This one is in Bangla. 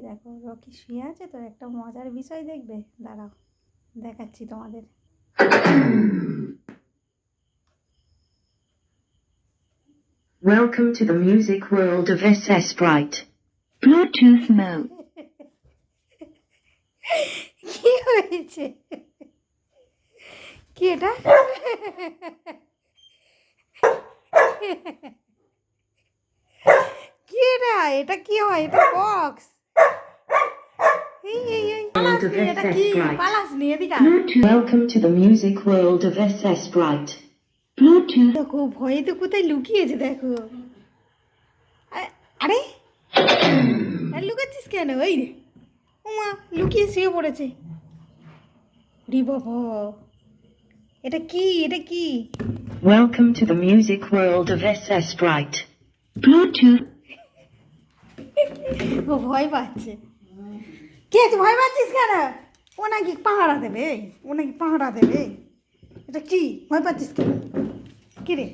দেখো রকি শুয়ে আছে তো, একটা মজার বিষয় দেখবে, দাঁড়াও দেখাচ্ছি তোমাদের। Welcome to the music world of SS Sprite. Bluetooth mode. কি হয়েছে? কি এটা? কি এটা? এটা কি হয়? এটা বক্স। পালাস নি, এটা কি? পালাস নি, এদিকে। Welcome to the music world of SS Sprite. Bluetooth. দেখো ভয়ে তো কোথায় লুকিয়েছে দেখো। আরে আর লুকাচ্ছিস কেন? ওই রে ওমা, লুকিয়ে শুয়ে পড়েছে। রি বাবা, এটা কি? এটা কি? Welcome to the music world of SS Sprite. Bluetooth. ও ভয় পাচ্ছে। কে আছে? ভয় পাচ্ছিস কেন? ও নাকি পাহারা দেবে, ও নাকি পাহারা দেবে। এটা কি? ভয় পাচ্ছিস কেন? কি রে?